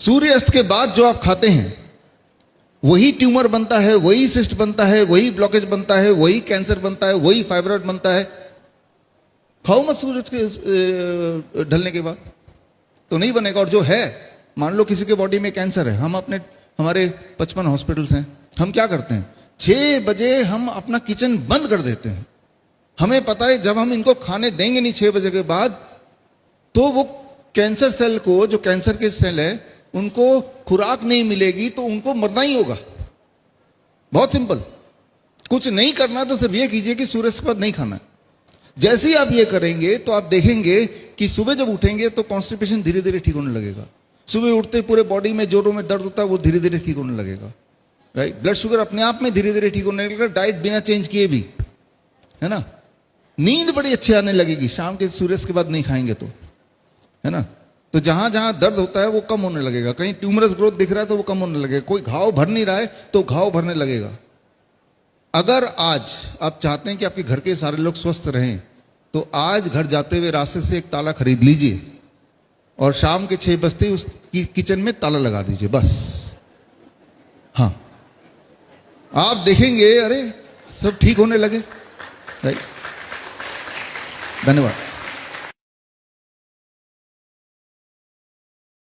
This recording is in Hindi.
सूर्यास्त के बाद जो आप खाते हैं वही ट्यूमर बनता है, वही सिस्ट बनता है, वही ब्लॉकेज बनता है, वही कैंसर बनता है, वही फाइब्रॉइड बनता है। खाओ मत सूरज के ढलने के बाद, तो नहीं बनेगा। और जो है, मान लो किसी के बॉडी में कैंसर है, हमारे 55 हॉस्पिटल्स हैं, हम क्या करते हैं 6 बजे हम अपना किचन बंद कर देते हैं। हमें पता है जब हम इनको खाने देंगे नहीं 6 बजे के बाद, तो वो कैंसर सेल को, जो कैंसर के सेल है, उनको खुराक नहीं मिलेगी तो उनको मरना ही होगा। बहुत सिंपल, कुछ नहीं करना तो सिर्फ ये कीजिए कि सूर्य के बाद नहीं खाना। जैसे ही आप ये करेंगे तो आप देखेंगे कि सुबह जब उठेंगे तो कॉन्स्टिपेशन धीरे धीरे ठीक होने लगेगा। सुबह उठते पूरे बॉडी में जोड़ों में दर्द होता है, वो धीरे धीरे ठीक होने लगेगा। राइट, ब्लड शुगर अपने आप में धीरे धीरे ठीक होने लगेगा, डाइट बिना चेंज किए भी, है ना। नींद बड़ी अच्छी आने लगेगी शाम के सूर्य के बाद नहीं खाएंगे तो, है ना। तो जहां जहां दर्द होता है वो कम होने लगेगा, कहीं ट्यूमरस ग्रोथ दिख रहा है तो वो कम होने लगेगा, कोई घाव भर नहीं रहा है तो घाव भरने लगेगा। अगर आज आप चाहते हैं कि आपके घर के सारे लोग स्वस्थ रहें, तो आज घर जाते हुए रास्ते से एक ताला खरीद लीजिए और शाम के 6 बजते उस किचन में ताला लगा दीजिए, बस। हाँ, आप देखेंगे अरे सब ठीक होने लगे। धन्यवाद।